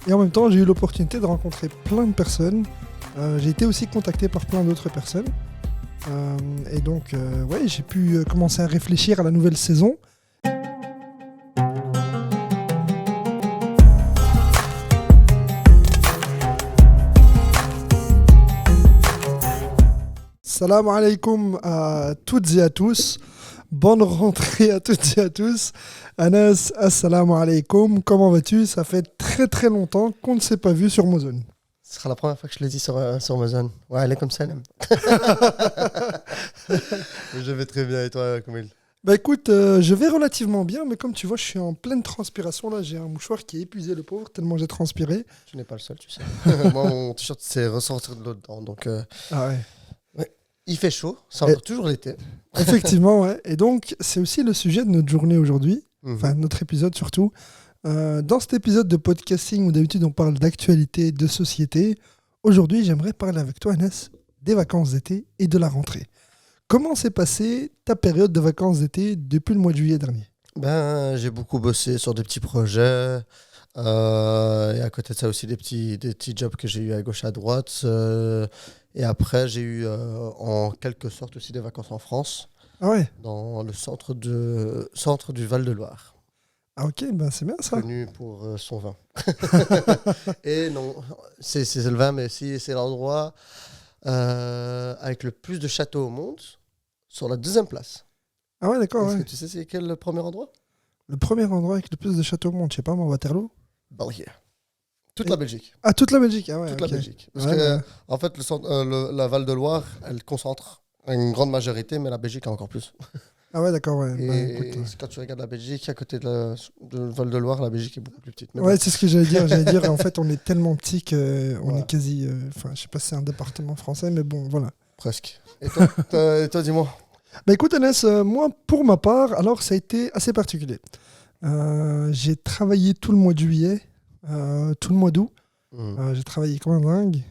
Et en même temps, j'ai eu l'opportunité de rencontrer plein de personnes. J'ai été aussi contacté par plein d'autres personnes. Et donc, ouais, j'ai pu commencer à réfléchir à la nouvelle saison. Salam alaikum à toutes et à tous. Bonne rentrée à toutes et à tous. Anas, assalamu alaikum. Comment vas-tu? Ça fait très très longtemps qu'on ne s'est pas vu sur Mozone. Ce sera la première fois que je le dis sur Amazon. Ouais, elle est comme ça, Je vais très bien, et toi, Kamil? Bah écoute, je vais relativement bien, mais comme tu vois, je suis en pleine transpiration là. J'ai un mouchoir qui est épuisé, le pauvre, tellement j'ai transpiré. Tu n'es pas le seul, tu sais. Moi, mon t-shirt, c'est ressortir de l'eau dedans. Donc, Ah ouais. il fait chaud, ça dure toujours l'été. Effectivement, ouais. Et donc, c'est aussi le sujet de notre journée aujourd'hui, Mhm. enfin notre épisode surtout. Dans cet épisode de podcasting où d'habitude on parle d'actualité, de société, aujourd'hui j'aimerais parler avec toi, Anas, des vacances d'été et de la rentrée. Comment s'est passée ta période de vacances d'été depuis le mois de juillet dernier? Ben, j'ai beaucoup bossé sur des petits projets. Et à côté de ça aussi, des petits jobs que j'ai eu à gauche, à droite. Et après, j'ai eu en quelque sorte aussi des vacances en France, Ah ouais. dans le centre du Val-de-Loire, Ah ok, ben c'est bien ça. connu pour son vin. Et non, c'est le vin, mais si c'est l'endroit avec le plus de châteaux au monde, sur la deuxième place. Ah ouais, d'accord, Est-ce ouais. que tu sais c'est quel le premier endroit? Le premier endroit avec le plus de châteaux au monde, je sais pas, moi, Waterloo. Belgique. Toute Et- la Belgique. Ah, toute la Belgique, ah ouais. Toute ok. la Belgique. Parce Ouais, que, bah, en fait, la Val-de-Loire, elle concentre une grande majorité, mais la Belgique encore plus. Ah ouais, d'accord, ouais. Bah, Et écoute, quand tu regardes la Belgique, à côté de Val-de-Loire, la Belgique est beaucoup plus petite. Mais ouais, bon, c'est ce que j'allais dire. J'allais dire, en fait, on est tellement petit qu'on Ouais. est quasi. Enfin, je sais pas si c'est un département français, mais bon, voilà. presque. Et toi, dis-moi. Bah écoute, Anas, moi, pour ma part, alors ça a été assez particulier. J'ai travaillé tout le mois de juillet, tout le mois d'août. J'ai travaillé comme un dingue.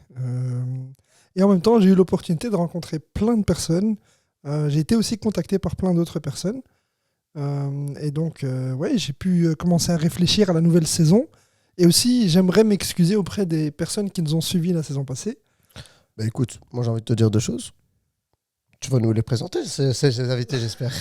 Et en même temps, j'ai eu l'opportunité de rencontrer plein de personnes. J'ai été aussi contacté par plein d'autres personnes. Et donc, ouais, j'ai pu commencer à réfléchir à la nouvelle saison. Et aussi, j'aimerais m'excuser auprès des personnes qui nous ont suivis la saison passée. Bah écoute, moi j'ai envie de te dire deux choses. Tu vas nous les présenter, ces invités, j'espère.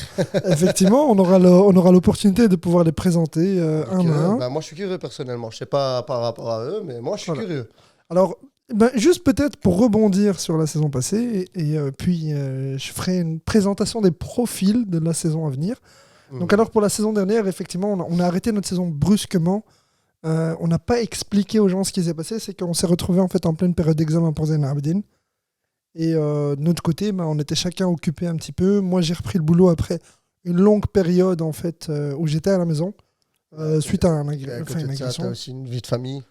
Effectivement, on aura l'opportunité de pouvoir les présenter un à un. Bah, moi je suis curieux personnellement. Je sais pas par rapport à eux, mais moi je suis Voilà. curieux. Alors, ben, juste peut-être pour rebondir sur la saison passée, et puis je ferai une présentation des profils de la saison à venir. Donc alors pour la saison dernière, effectivement, on a arrêté notre saison brusquement. On n'a pas expliqué aux gens ce qui s'est passé, c'est qu'on s'est retrouvé en fait en pleine période d'examen pour Zayn Abidine. Et de notre côté, ben, on était chacun occupé un petit peu. Moi, j'ai repris le boulot après une longue période en fait où j'étais à la maison suite à Et à une côté de ça, agression. t'as aussi une vie de famille.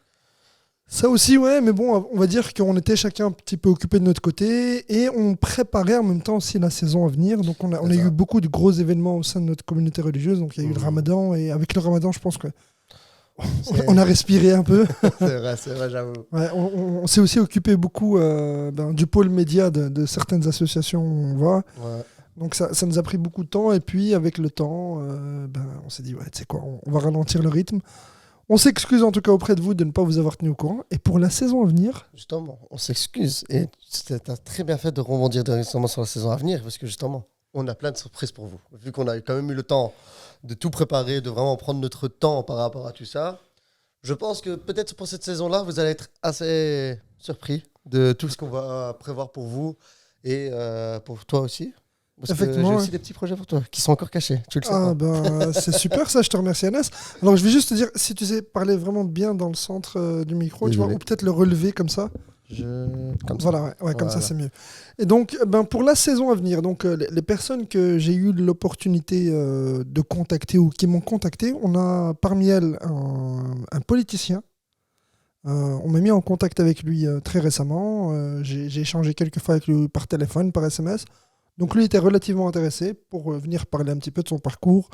Ça aussi, ouais, mais bon, on va dire qu'on était chacun un petit peu occupé de notre côté et on préparait en même temps aussi la saison à venir. Donc, on a C'est ça. eu beaucoup de gros événements au sein de notre communauté religieuse. Donc, il y a eu le Mhm. ramadan et avec le ramadan, je pense qu'on C'est- a respiré un peu. c'est vrai, j'avoue. Ouais, on s'est aussi occupé beaucoup du pôle média de certaines associations où on va. Ouais. Donc, ça nous a pris beaucoup de temps. Et puis, avec le temps, on s'est dit, ouais, tu sais quoi, on va ralentir le rythme. On s'excuse en tout cas auprès de vous de ne pas vous avoir tenu au courant. Et pour la saison à venir, Justement, on s'excuse. Et tu as très bien fait de rebondir directement sur la saison à venir, parce que justement, on a plein de surprises pour vous. Vu qu'on a quand même eu le temps de tout préparer, de vraiment prendre notre temps par rapport à tout ça, je pense que peut-être pour cette saison-là, vous allez être assez surpris de tout ce qu'on va prévoir pour vous et pour toi aussi. Parce que j'ai Effectivement, aussi ouais. des petits projets pour toi qui sont encore cachés. Tu le sais Ah pas. ben, c'est super ça, je te remercie Anas. Alors je vais juste te dire, si tu sais parler vraiment bien dans le centre du micro, tu vois, Désolé. ou peut-être le relever comme ça. Comme ça. Voilà, ouais, comme ça Voilà. c'est mieux. Et donc, ben, pour la saison à venir, donc, les personnes que j'ai eu l'opportunité de contacter ou qui m'ont contacté, on a parmi elles un politicien. On m'a mis en contact avec lui très récemment. J'ai échangé quelques fois avec lui par téléphone, par SMS. Donc lui était relativement intéressé pour venir parler un petit peu de son parcours,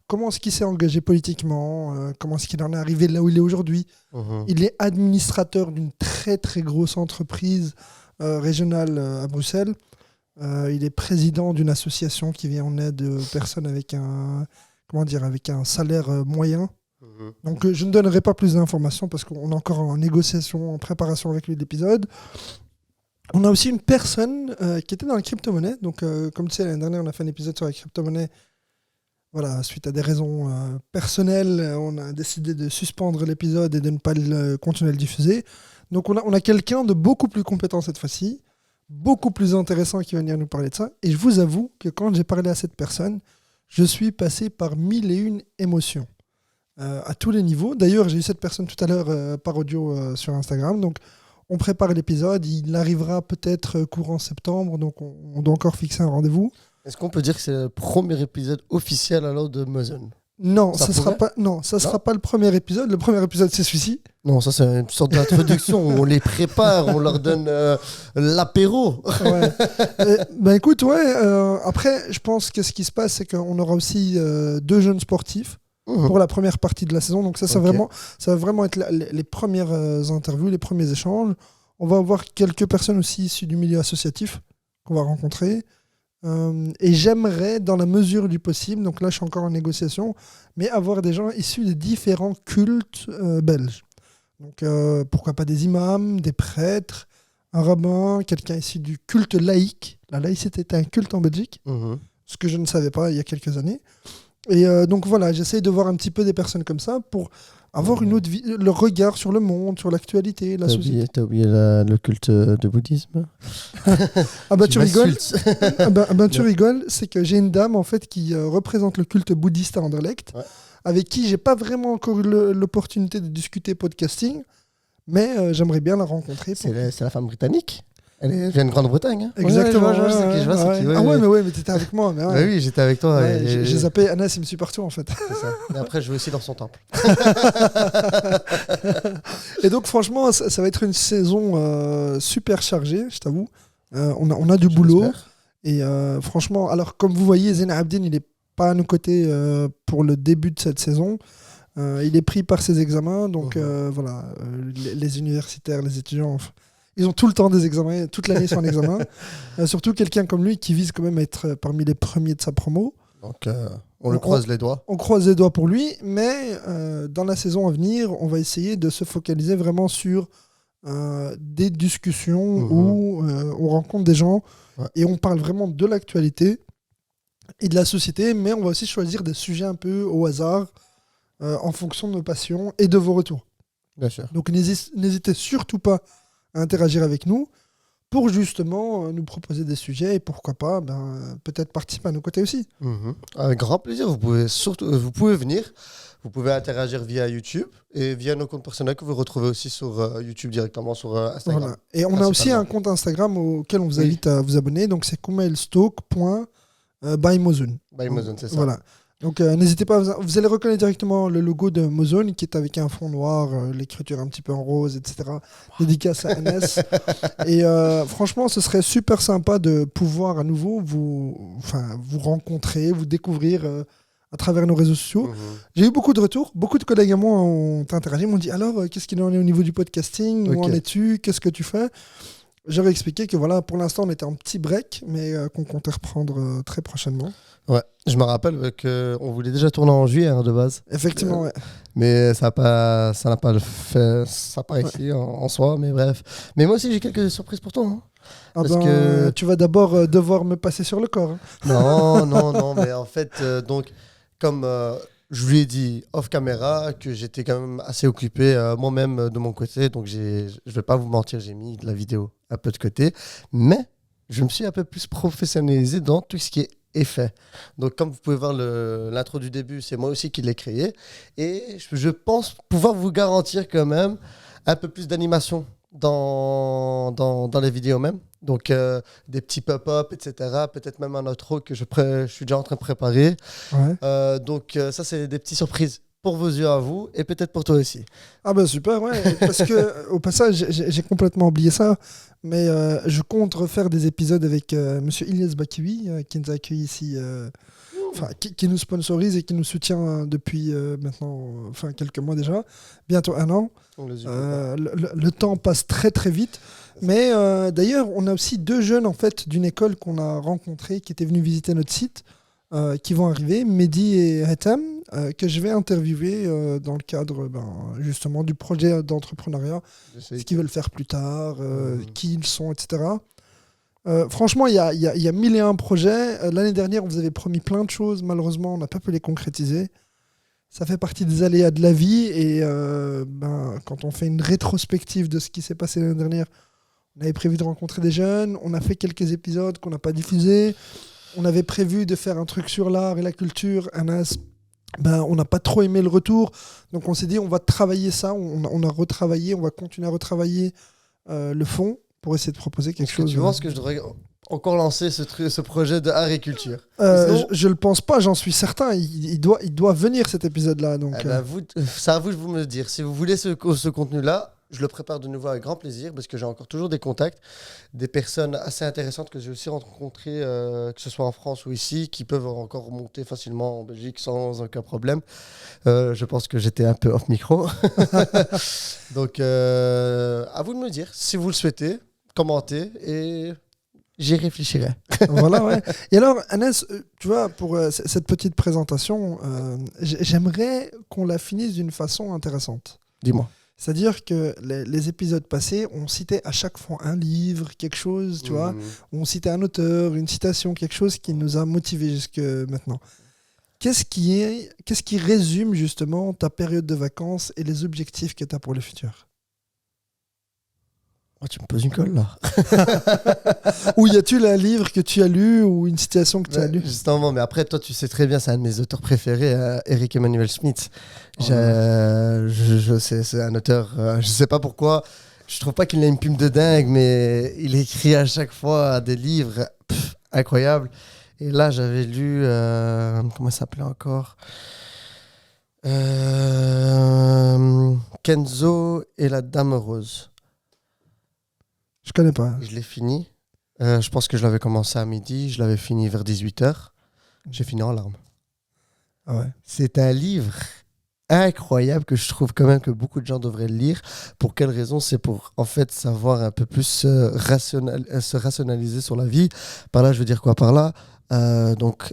comment est-ce qu'il s'est engagé politiquement, comment est-ce qu'il en est arrivé là où il est aujourd'hui. Mhm. Il est administrateur d'une très très grosse entreprise régionale à Bruxelles. Il est président d'une association qui vient en aide aux personnes avec un, comment dire, avec un salaire moyen. Donc je ne donnerai pas plus d'informations parce qu'on est encore en négociation, en préparation avec lui de l'épisode. On a aussi une personne qui était dans la crypto-monnaie. Donc comme tu sais, l'année dernière, on a fait un épisode sur la crypto-monnaie. Voilà, suite à des raisons personnelles, on a décidé de suspendre l'épisode et de ne pas continuer à le diffuser. Donc on a quelqu'un de beaucoup plus compétent cette fois-ci, beaucoup plus intéressant qui va venir nous parler de ça. Et je vous avoue que quand j'ai parlé à cette personne, je suis passé par 1001 émotions à tous les niveaux. D'ailleurs, j'ai eu cette personne tout à l'heure par audio sur Instagram. Donc on prépare l'épisode, il arrivera peut-être courant septembre, donc on doit encore fixer un rendez-vous. Est-ce qu'on peut dire que c'est le premier épisode officiel alors de Mozen? Non, ça sera pas le premier épisode. Le premier épisode, c'est celui-ci. Non, ça c'est une sorte d'introduction. On les prépare, on leur donne l'apéro. Ouais. Écoute, après, je pense que ce qui se passe, c'est qu'on aura aussi 2 jeunes sportifs pour la première partie de la saison. Donc ça va vraiment être les premières interviews, les premiers échanges. On va avoir quelques personnes aussi issues du milieu associatif qu'on va rencontrer. Et j'aimerais, dans la mesure du possible, donc là je suis encore en négociation, mais avoir des gens issus des différents cultes belges. Donc pourquoi pas des imams, des prêtres, un rabbin, quelqu'un issu du culte laïque. La laïcité était un culte en Belgique, ce que je ne savais pas il y a quelques années. Et donc voilà, j'essaye de voir un petit peu des personnes comme ça pour avoir une autre le regard sur le monde, sur l'actualité, la société. T'as oublié le culte de bouddhisme. Ah bah tu rigoles. Tu rigoles, c'est que j'ai une dame en fait qui représente le culte bouddhiste à Anderlecht, avec qui j'ai pas vraiment encore eu l'opportunité de discuter podcasting, mais j'aimerais bien la rencontrer. C'est la femme britannique. Elle vient de Grande-Bretagne. Hein. Exactement. Ouais, je sais qui. Mais t'étais avec moi. Mais oui, j'étais avec toi. J'ai zappé Anas, il me suit partout en fait. C'est ça. Et après, je vais aussi dans son temple. Et donc, franchement, ça va être une saison super chargée, je t'avoue. On a du boulot. Et franchement, alors comme vous voyez, Zain Abdin, il n'est pas à nos côtés pour le début de cette saison. Il est pris par ses examens. Donc voilà, les universitaires, les étudiants. Ils ont tout le temps des examens, toute l'année ils sont en examen. Surtout quelqu'un comme lui qui vise quand même à être parmi les premiers de sa promo. Donc on croise les doigts. On croise les doigts pour lui, mais dans la saison à venir, on va essayer de se focaliser vraiment sur des discussions où on rencontre des gens et on parle vraiment de l'actualité et de la société, mais on va aussi choisir des sujets un peu au hasard en fonction de nos passions et de vos retours. Bien sûr. Donc n'hésitez surtout pas à interagir avec nous pour justement nous proposer des sujets et pourquoi pas peut-être participer à nos côtés aussi. Avec grand plaisir, vous pouvez venir, vous pouvez interagir via YouTube et via nos comptes personnels que vous retrouvez aussi sur YouTube directement sur Instagram. Voilà. Et on a aussi un compte Instagram auquel on vous invite à vous abonner, donc c'est kumailstoke.bymozone. Bymozone, c'est ça. Voilà. Donc n'hésitez pas, vous allez reconnaître directement le logo de Mozone qui est avec un fond noir, l'écriture un petit peu en rose, etc. Dédicace à NS. Et franchement, ce serait super sympa de pouvoir à nouveau vous rencontrer, vous découvrir à travers nos réseaux sociaux. J'ai eu beaucoup de retours, beaucoup de collègues à moi ont interagi, m'ont dit alors qu'est-ce qu'il en est au niveau du podcasting, où en es-tu, qu'est-ce que tu fais? J'aurais expliqué que voilà, pour l'instant on était en petit break, mais qu'on comptait reprendre très prochainement. Ouais, je me rappelle qu'on voulait déjà tourner en juillet de base. Effectivement, ouais. Mais ça n'a pas fait, ça pas réussi en soi, mais bref. Mais moi aussi j'ai quelques surprises pour toi. Hein. Parce que tu vas d'abord devoir me passer sur le corps. Hein. Non, mais en fait, donc comme je lui ai dit off caméra que j'étais quand même assez occupé moi-même de mon côté, donc je vais pas vous mentir, j'ai mis de la vidéo un peu de côté, mais je me suis un peu plus professionnalisé dans tout ce qui est effet. Donc comme vous pouvez voir l'intro du début, c'est moi aussi qui l'ai créé et je pense pouvoir vous garantir quand même un peu plus d'animation dans les vidéos même. Donc des petits pop-up, etc. Peut-être même un outro que je suis déjà en train de préparer. Ouais. Donc ça c'est des petites surprises pour vos yeux à vous et peut-être pour toi aussi. Ah bah super, ouais. Parce que au passage, j'ai complètement oublié ça. Mais je compte refaire des épisodes avec Monsieur Ilyes Bakiwi, qui nous a accueillis ici, qui nous sponsorise et qui nous soutient depuis maintenant quelques mois déjà, bientôt 1 an. Le temps passe très très vite. Mais d'ailleurs, on a aussi 2 jeunes en fait, d'une école qu'on a rencontrés qui étaient venus visiter notre site. qui vont arriver, Mehdi et Hatem, que je vais interviewer dans le cadre justement du projet d'entrepreneuriat, ce qu'ils veulent faire plus tard, qui ils sont, etc. Franchement, il y a 1001 projets. L'année dernière, on vous avait promis plein de choses. Malheureusement, on n'a pas pu les concrétiser. Ça fait partie des aléas de la vie. Et quand on fait une rétrospective de ce qui s'est passé l'année dernière, on avait prévu de rencontrer des jeunes. On a fait quelques épisodes qu'on n'a pas diffusés. On avait prévu de faire un truc sur l'art et la culture. Anas, on n'a pas trop aimé le retour. Donc on s'est dit, on va travailler ça. On a retravaillé. On va continuer à retravailler le fond pour essayer de proposer quelque chose. Tu penses que je devrais encore lancer ce projet de art et culture? Je le pense pas, j'en suis certain. Il doit venir cet épisode-là. Donc, c'est à vous de me le dire. Si vous voulez ce contenu-là, je le prépare de nouveau avec grand plaisir parce que j'ai encore toujours des contacts, des personnes assez intéressantes que j'ai aussi rencontrées, que ce soit en France ou ici, qui peuvent encore remonter facilement en Belgique sans aucun problème. Je pense que j'étais un peu off micro. Donc, à vous de me dire si vous le souhaitez. Commentez et j'y réfléchirai. Voilà, ouais. Et alors, Anas, tu vois, pour cette petite présentation, j'aimerais qu'on la finisse d'une façon intéressante. Dis-moi. C'est-à-dire que les épisodes passés, on citait à chaque fois un livre, quelque chose, tu vois, on citait un auteur, une citation, quelque chose qui nous a motivés jusque maintenant. Qu'est-ce qui résume justement ta période de vacances et les objectifs que tu as pour le futur? Oh, tu me poses une colle là. Ou y a-t-il un livre que tu as lu ou une citation que tu as lue? Justement, mais après, toi, tu sais très bien, c'est un de mes auteurs préférés, Eric Emmanuel Schmitt. C'est un auteur, je sais pas pourquoi, je trouve pas qu'il a une plume de dingue, mais il écrit à chaque fois des livres incroyables. Et là, j'avais lu, comment ça s'appelait encore? Kenzo et la Dame Rose. Je connais pas. Je l'ai fini. Je pense que je l'avais commencé à midi. Je l'avais fini vers 18h. J'ai fini en larmes. Ah ouais. C'est un livre incroyable que je trouve quand même que beaucoup de gens devraient le lire. Pour quelle raison? C'est pour en fait savoir un peu plus se rationaliser sur la vie. Par là, je veux dire quoi par là? Donc,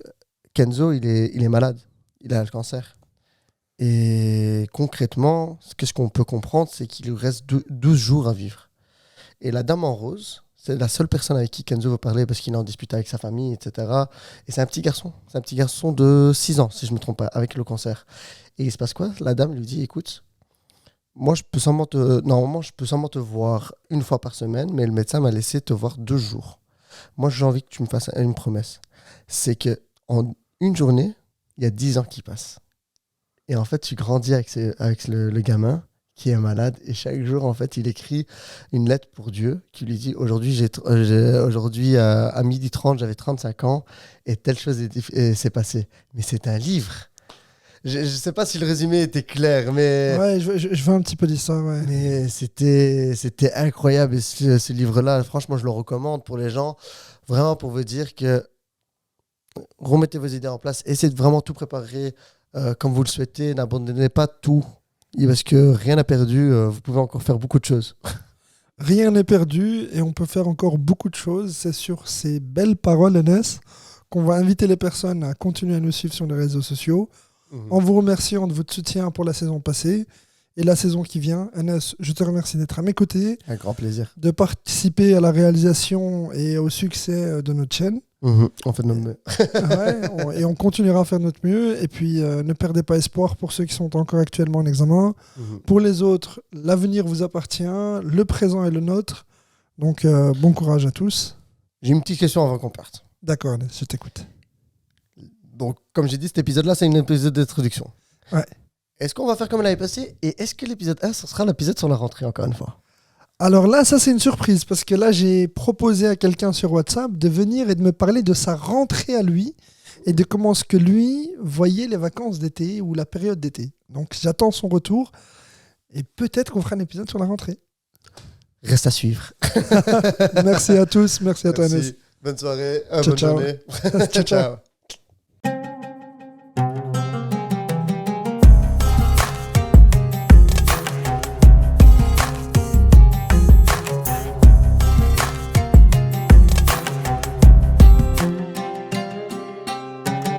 Kenzo, il est malade. Il a le cancer. Et concrètement, qu'est-ce qu'on peut comprendre? C'est qu'il lui reste 12 jours à vivre. Et la Dame en Rose, c'est la seule personne avec qui Kenzo veut parler parce qu'il est en dispute avec sa famille, etc. Et c'est un petit garçon. C'est un petit garçon de 6 ans, si je ne me trompe pas, avec le cancer. Et il se passe quoi? La dame lui dit, écoute, moi, normalement, je peux seulement te voir une fois par semaine, mais le médecin m'a laissé te voir 2 jours. Moi, j'ai envie que tu me fasses une promesse. C'est qu'en une journée, il y a 10 ans qui passent. Et en fait, tu grandis avec le gamin qui est malade, et chaque jour, en fait, il écrit une lettre pour Dieu qui lui dit, aujourd'hui, aujourd'hui à 12h30, j'avais 35 ans, et telle chose s'est passée. Mais c'est un livre. Je ne sais pas si le résumé était clair, mais... Ouais, je veux un petit peu d'histoire, ouais. Mais c'était incroyable, et ce livre-là, franchement, je le recommande pour les gens, vraiment pour vous dire que remettez vos idées en place, essayez de vraiment tout préparer comme vous le souhaitez, n'abandonnez pas tout. Parce que rien n'est perdu, vous pouvez encore faire beaucoup de choses. Rien n'est perdu et on peut faire encore beaucoup de choses. C'est sur ces belles paroles, Anas, qu'on va inviter les personnes à continuer à nous suivre sur les réseaux sociaux. En vous remerciant de votre soutien pour la saison passée et la saison qui vient. Anas, je te remercie d'être à mes côtés. Un grand plaisir. De participer à la réalisation et au succès de notre chaîne. On fait de notre mieux. Et on continuera à faire notre mieux. Et puis, ne perdez pas espoir pour ceux qui sont encore actuellement en examen. Pour les autres, l'avenir vous appartient. Le présent est le nôtre. Donc, bon courage à tous. J'ai une petite question avant qu'on parte. D'accord, je t'écoute. Donc, comme j'ai dit, cet épisode-là, c'est un épisode d'introduction. Ouais. Est-ce qu'on va faire comme l'année passée? Et est-ce que l'épisode 1, ce sera l'épisode sur la rentrée, encore une fois? Alors là, ça c'est une surprise parce que là, j'ai proposé à quelqu'un sur WhatsApp de venir et de me parler de sa rentrée à lui et de comment est-ce que lui voyait les vacances d'été ou la période d'été. Donc j'attends son retour et peut-être qu'on fera un épisode sur la rentrée. Reste à suivre. Merci à tous, merci à toi, Anas. Bonne soirée, ciao, bonne journée. Ciao, ciao.